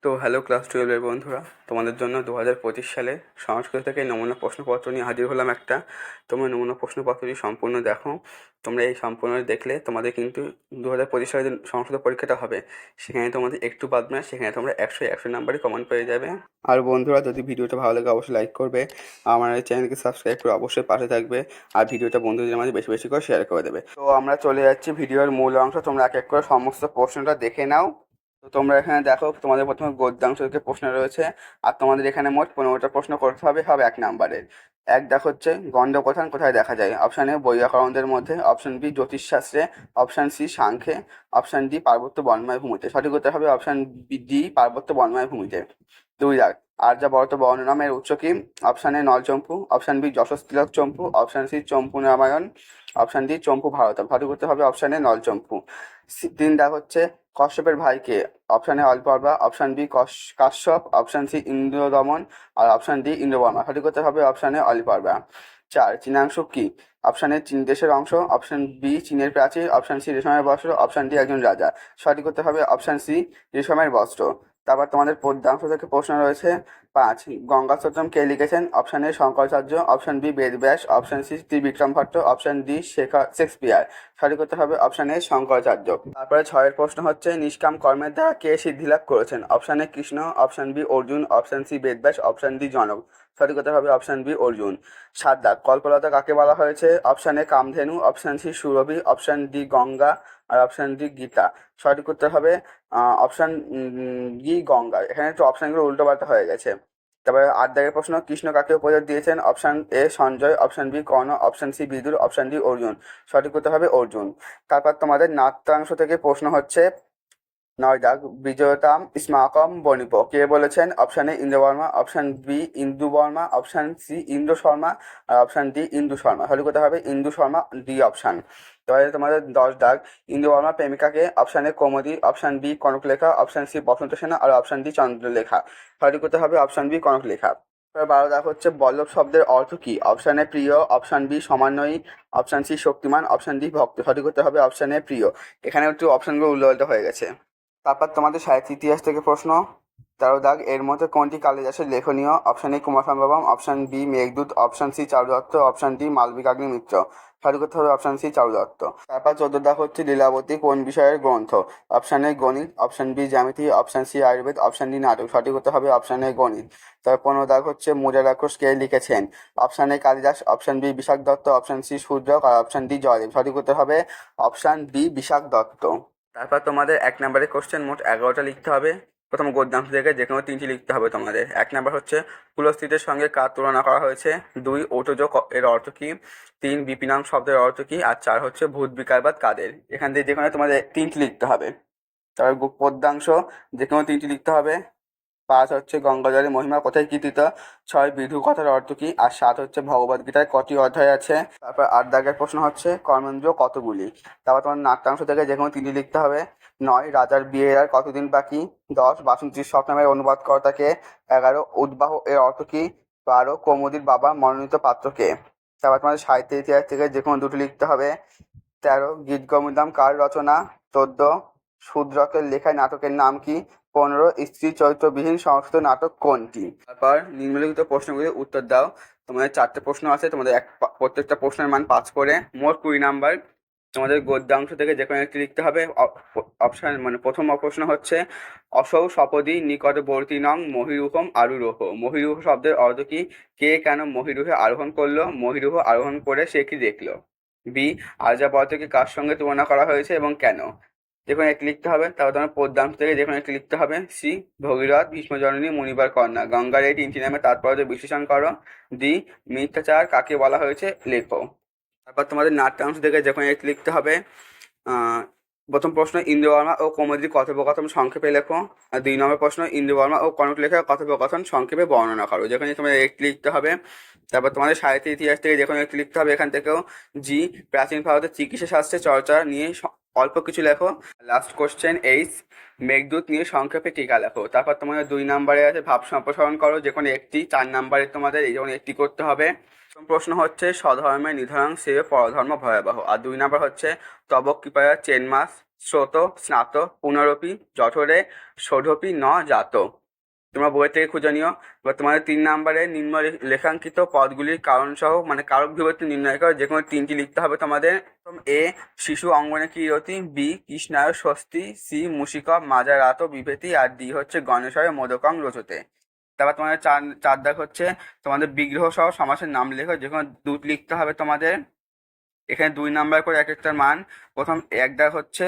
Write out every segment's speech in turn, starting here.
তো hello class 12-এর বন্ধুরা, তোমাদের জন্য 2025 সালে সংস্কৃত থেকে নমুনা প্রশ্নপত্র নিয়ে হাজির হলাম একটা। তোমরা নমুনা প্রশ্নপত্রটি সম্পূর্ণ দেখো। তোমরা এই সম্পূর্ণ দেখলে তোমাদের কিন্তু 2025 সালে যে সংস্কৃত পরীক্ষাটা হবে সেখানে তোমাদের একটু বাদ না, সেখানে তোমরা 100 নাম্বারই কমন পেয়ে যাবে। আর বন্ধুরা, যদি ভিডিওটা ভালো লাগে অবশ্যই লাইক করবে, আমার এই চ্যানেলকে সাবস্ক্রাইব করে অবশ্যই পাশে থাকবে, আর ভিডিওটা বন্ধুদের মাঝে বেশি বেশি করে শেয়ার করে দেবে। তো আমরা চলে যাচ্ছি ভিডিওর মূল অংশ। তোমরা এক এক করে সমস্ত প্রশ্নটা দেখে নাও। তো তোমরা এখানে দেখো, তোমাদের প্রথমে গদ্যাংশ থেকে প্রশ্ন রয়েছে, আর তোমাদের এখানে মোট 15টা প্রশ্ন করতে হবে, সব 1 নাম্বারের। এক দেখো হচ্ছে গণ্ডকোথান কোথায় দেখা যায়। অপশান এ বৈয়াকরণদের মধ্যে, অপশান বি জ্যোতিষশাস্ত্রে, অপশান সি সাংখ্যে, অপশান ডি পার্বত্য বনময় ভূমিতে। সঠিক উত্তর হবে অপশান ডি পার্বত্য বনময় ভূমিতে। 2 দাগ আর্যাবর্ত বর্ণনামের উৎস কি। Option A Nalachampu, option B Yashastilaka Champu, option C Champu Ramayana, option D Champu Bharatam. সঠিক উত্তর হবে অপশান এ নলচম্পু। 3 দাগ হচ্ছে কশ্যপের ভাইকে। অপশান এ অল্পর্বা, option B Kashyap, option C Indradaman, আর অপশান ডি ইন্দ্রবর্মা। সঠিক উত্তর হবে অপশান এ অল্পর্বা। 4 চীনাংশ কি। অপশান এ চীন দেশের অংশ, অপশান বি চীনের প্রাচীর, অপশান সি রেশমের বস্ত্র, অপশান ডি একজন রাজা। সঠিক উত্তর হবে অপশান সি রেশমের বস্ত্র। তারপর তোমাদের পদ্যাংশ থেকে প্রশ্ন রয়েছে 5 গঙ্গাস্তোত্রম কে লিখেছেন। Option A Shankaracharya, option B Vedavyasa, option C Trivikram Bhatta, option D Shakespeare. সঠিক উত্তর হবে অপশান এ শঙ্করাচার্য। তারপরে 6 প্রশ্ন হচ্ছে নিষ্কাম কর্মের দ্বারা কে সিদ্ধিলাভ করেছেন। Option A Krishna, option B Arjun, option C Vedavyasa, option D Janak. সঠিক উত্তর হবে অপশান বি অর্জুন। 7 দাগ কল্পলতা কাকে বলা হয়েছে। Option A Kamadhenu, option C Surabhi, option D Ganga, আর অপশান ডি গীতা। সঠিক উত্তর হবে অপশান ডি গঙ্গা। এখানে একটু অপশানগুলো উল্টো পাল্টা হয়ে গেছে। তারপরে 8 দাগের প্রশ্ন কৃষ্ণ কাকে উপদেশ দিয়েছেন। Option A Sanjay, option B Karna, option C Vidur, option D Arjun. সঠিক উত্তর হবে অর্জুন। তারপর তোমাদের নাট্যাংশ থেকে প্রশ্ন হচ্ছে 9 দাগ বিজয়তাম স্মাকম বনিপ কে বলেছেন। Option A Indravarma, option B Indu Varma, option C Indra Sharma, আর অপশান ডি ইন্দু শর্মা। সঠিক কথা হবে ইন্দু শর্মা, ডি অপশান। তাহলে তোমাদের 10 দাগ ইন্দু বর্মা প্রেমিকাকে। Option A Kaumudi, option B Kanaklekha, option C Basanta Sena, আর অপশান ডি চন্দ্রলেখা। সঠিক কথা হবে অপশান বি কনকলেখা। 12 দাগ হচ্ছে বল্লভ শব্দের অর্থ কি। অপশান এ প্রিয়, অপশান বি সমন্বয়ী, অপশান সি শক্তিমান, অপশান ডি ভক্ত। সঠিক উত্তর হবে অপশান এ প্রিয়। এখানে একটু অপশানগুলো উল্টো হয়ে গেছে। তারপর তোমাদের সাহিত্য ইতিহাস থেকে প্রশ্ন 13 দাগ এর মধ্যে কোনটি কালিদাসের লেখনীয়। Option A Kumarasambhavam, option B Meghdoot, option C Charudatta, option D Malavikagnimitra. সঠিক উত্তর হবে অপশান সি চারুদত্ত। তারপর 14 দাগ হচ্ছে লীলাবতী কোন বিষয়ের গ্রন্থ। অপশান এ গণিত, অপশান বি জ্যামিতি, option C Ayurveda, option D নাটক। সঠিক উত্তর হবে অপশান এ গণিত। তারপর 15 দাগ হচ্ছে মোজা রাক্ষস কে লিখেছেন। Option A Kalidas, option B Vishakh Datta, option C Shudrak, আর অপশান ডি জয়দেব। সঠিক উত্তর হবে অপশান ডি বিশাখ দত্ত। তারপর তোমাদের 1 নম্বরের কোশ্চেন মোট 11টা লিখতে হবে। প্রথম গদ্যাংশ থেকে যে কোনো 3টি লিখতে হবে তোমাদের। 1 নম্বর হচ্ছে কুলস্থিতের সঙ্গে কার তুলনা করা হয়েছে। 2 ওটজ এর অর্থ কি। 3 বিপিনাম শব্দের অর্থ কি। আর 4 হচ্ছে ভূত বিকারবাদ কাদের। এখান থেকে যে কোনো তোমাদের 3টি লিখতে হবে। তারপর পদ্যাংশ যে কোনো 3টি লিখতে হবে। 5 হচ্ছে গঙ্গাজলের মহিমা কোথায় কীর্তিত। 6 বিধু কথার অর্থ কি। আর 7 হচ্ছে ভগবদ গীতায় কটি অধ্যায় আছে। তারপর 8 দাগের প্রশ্ন হচ্ছে কর্মেন্দ্র কতগুলি। তারপর তোমার নাট্যাংশ থেকে যে কোনো 3টি লিখতে হবে। 9 রাজার বিয়ের আর কতদিন বাকি। 10 বাসন্তীর স্বপ্নামের অনুবাদকর্তাকে। 11 উদ্বাহ এর অর্থ কি। 12 কৌমুদীর বাবা মনোনীত পাত্রকে। তারপর তোমাদের সাহিত্য ইতিহাস থেকে যে কোনো 2টি লিখতে হবে। 13 গীত গোবিন্দম কার রচনা। 14 শূদ্রকের লেখায় নাটকের নাম কি। 15 স্ত্রী চরিত্রবিহীন সংস্কৃত নাটক কোনটি। তারপর নিম্নলিখিত প্রশ্নগুলির উত্তর দাও। তোমাদের 4টে প্রশ্ন আছে, তোমাদের প্রত্যেকটা প্রশ্নের মান 5 করে, মোট 20 নাম্বার। তোমাদের গদ্যাংশ থেকে যে কোনো একটি লিখতে হবে। অপশান মানে প্রথম প্রশ্ন হচ্ছে অসৌ সপদী নিকটবর্তী নং মহিরুহম আরুরোহ। মহিরুহ শব্দের অর্থ কি। কে কেন মহিরুহে আরোহণ করলো। মহিরুহ আরোহণ করে সে কি দেখলো। বি আর্যাবর্তকে কার সঙ্গে তুলনা করা হয়েছে এবং কেন। যে কোনো একটি লিখতে হবে। তারপর তোমার পদ্যাংশ থেকে যে কোনো একটি লিখতে হবে। সি ভগীরথ ভীষ্মজননী মুনিবার কন্যা। গঙ্গার এই 3টি নামে তাৎপর্য বিশ্লেষণ করো। ডি মিথ্যাচার কাকে বলা হয়েছে লেখো। তারপর তোমাদের নাট্যাংশ থেকে যে কোনো একটি লিখতে হবে। প্রথম প্রশ্ন ইন্দ্রবর্মা ও কৌমুদীর কথোপকথন সংক্ষেপে লেখো। আর 2 নম্বর প্রশ্ন ইন্দ্রবর্মা ও কনকলেখার কথোপকথন সংক্ষেপে বর্ণনা করো। যেখানে তোমাদের একটি লিখতে হবে। তারপর তোমাদের সাহিত্য ইতিহাস থেকে যে কোনো একটি লিখতে হবে। এখান থেকেও জি প্রাচীন ভারতের চিকিৎসা শাস্ত্রের চর্চা নিয়ে অল্প কিছু লেখো। লাস্ট কোশ্চেন এইচ মেঘদূত নিয়ে সংক্ষেপে টিকা লেখো। তারপর তোমাদের 2 নম্বরে আছে ভাব সম্প্রসারণ করো। যে কোনো একটি। 4 নম্বরে তোমাদের এই যেমন একটি করতে হবে। প্রথম প্রশ্ন হচ্ছে স্বধর্মের নিধনাং সে পরধর্ম ভয়াবহ। আর 2 নম্বর হচ্ছে তব কৃপায়া চেন্মাস স্রোত স্নাত পুনরপি জঠরে ষোঢপি ন জাত। তোমরা বইয়ের থেকে খুঁজে নিও। এবার তোমাদের 3 নম্বরে নিম্ন লেখাঙ্কিত পদগুলির কারণ সহ মানে কারক বিভক্তি নির্ণয় করো, যে কোনো 3টি লিখতে হবে তোমাদের। এ শিশু অঙ্গনে কিরতি, বি কৃষ্ণায় স্বস্তি, সি মুশিক মাজা রাত বিভেতি, আর ডি হচ্ছে গণেশয় মোদকং রচতে। তারপর তোমাদের চার দাগ হচ্ছে তোমাদের বিগ্রহ সহ সমাসের নাম লেখো, যে কোনো 2টি লিখতে হবে তোমাদের। এখানে 2 নাম্বার করে এক একটার মান। প্রথম এক দাগ হচ্ছে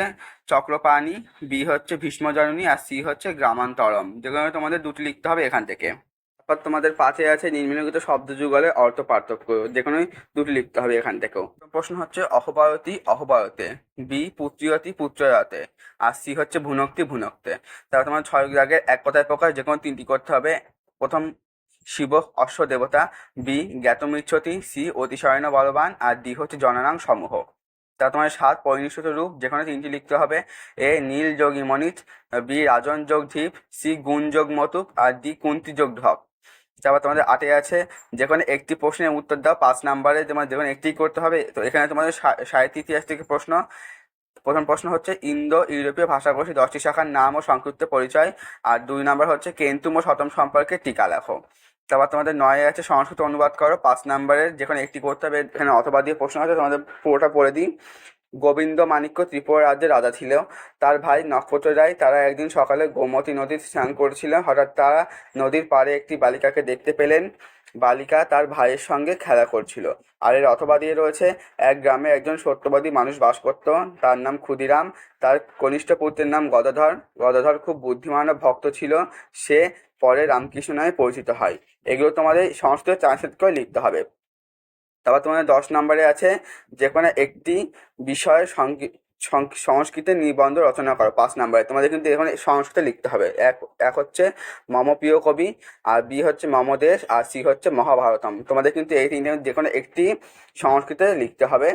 চক্রপাণি, বি হচ্ছে ভীষ্মজননী, আর সি হচ্ছে গ্রামান্তরম, যেগুলো তোমাদের 2টি লিখতে হবে এখান থেকে। তারপর তোমাদের 5-এ আছে নিম্নলিখিত শব্দ যুগলের অর্থ পার্থক্য, যে কোনো 2টি লিখতে হবে এখান থেকেও। প্রশ্ন হচ্ছে অহবায়তী অহবায়তে, বি পুত্রিয়তি পুত্রয়াতে, আর সি হচ্ছে ভুনক্তি ভুনক্তে। তারপর তোমার 6 দাগের এক কথায় প্রকাশ, যে কোনো 3টি করতে হবে। প্রথম শিব অশ্ব দেবতা, বি জ্ঞাতমিচ্ছতি, সি অতিশয়ন বলবান, আর ডি হচ্ছে জননাং সমূহ। তা তোমার 7 পরিনিষ্ঠিত রূপ, যে কোনো 3টি লিখতে হবে। এ নীল যোগ ইমনিত, বি রাজন যোগ ধীপ, সি গুণ যোগ মতুক, আর ডি কুন্তি যোগ ঢপ। তারপর তোমাদের 8-এ আছে যে কোনো একটি প্রশ্নের উত্তর দাও। 5 নম্বরে তোমার যে কোনো একটি করতে হবে। তো এখানে তোমাদের সাহিত্য ইতিহাস থেকে প্রশ্ন। প্রথম প্রশ্ন হচ্ছে ইন্দো ইউরোপীয় ভাষাকোষী 10টি শাখার নাম ও সংক্ষিপ্ত পরিচয়, আর 2 নম্বর হচ্ছে কেন্তুম ও শতম সম্পর্কে টিকা লেখো। তারপর তোমাদের 9-এ আছে সংস্কৃত অনুবাদ করো। 5 নম্বরের যে কোনো একটি করতে হবে। এখানে অথবা দিয়ে প্রশ্ন আছে, তোমাদের পুরোটা পড়ে দিই। গোবিন্দ মাণিক্য ত্রিপুরা রাজ্যের রাজা ছিল। তার ভাই নক্ষত্র রায়, তারা একদিন সকালে গোমতী নদীর স্নান করছিল। হঠাৎ তারা নদীর পাড়ে একটি বালিকাকে দেখতে পেলেন। বালিকা তার ভাইয়ের সঙ্গে খেলা করছিল। আর এর অথবা দিয়ে রয়েছে এক গ্রামে একজন সত্যবাদী মানুষ বাস করত, তার নাম ক্ষুদিরাম। তার কনিষ্ঠ পুত্রের নাম গদাধর। গদাধর খুব বুদ্ধিমান ও ভক্ত ছিল। সে পরে রামকৃষ্ণ নামে পরিচিত হয়। এগুলো তোমাদের সমস্ত ট্রান্সলেট করে লিখতে হবে। তারপর তোমাদের 10 নম্বরে আছে যে কোনো একটি বিষয় সংস্কৃতের নিবন্ধ রচনা করো। 5 নম্বরে তোমাদের কিন্তু এখানে সংস্কৃতে লিখতে হবে। এক হচ্ছে মম প্রিয় কবি, আর বি হচ্ছে মম দেশ, আর সি হচ্ছে মহাভারতম। তোমাদের কিন্তু এই 3টে যে কোনো একটি সংস্কৃতে লিখতে হবে।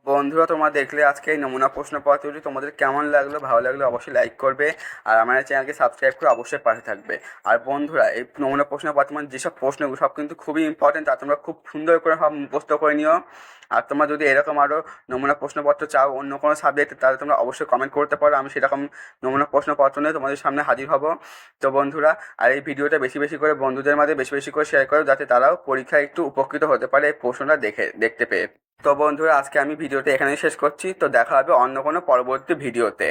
বন্ধুরা, তোমরা দেখলে আজকে এই নমুনা প্রশ্নপত্রটি, তোমাদের কেমন লাগলো? ভালো লাগলে অবশ্যই লাইক করবে, আর আমার চ্যানেলকে সাবস্ক্রাইব করে অবশ্যই পাশে থাকবে। আর বন্ধুরা, এই নমুনা প্রশ্নপত্র মানে যেসব প্রশ্নগুলো সব কিন্তু খুবই ইম্পর্টেন্ট, আর তোমরা খুব সুন্দর করে সব মুখস্থ করে নিও। আর তোমরা যদি এরকম আরও নমুনা প্রশ্নপত্র চাও অন্য কোনো সাবজেক্টে, তাহলে তোমরা অবশ্যই কমেন্ট করতে পারো। আমি সেরকম নমুনা প্রশ্নপত্র নিয়ে তোমাদের সামনে হাজির হব। তো বন্ধুরা, আর এই ভিডিওটা বেশি বেশি করে বন্ধুদের মাঝে বেশি বেশি করে শেয়ার করো, যাতে তারাও পরীক্ষায় একটু উপকৃত হতে পারে এই প্রশ্নটা দেখতে পেয়ে। তো বন্ধুরা, আজকে আমি ভিডিওটা এখানেই শেষ করছি। তো দেখা হবে অন্য কোনো পরবর্তী ভিডিওতে।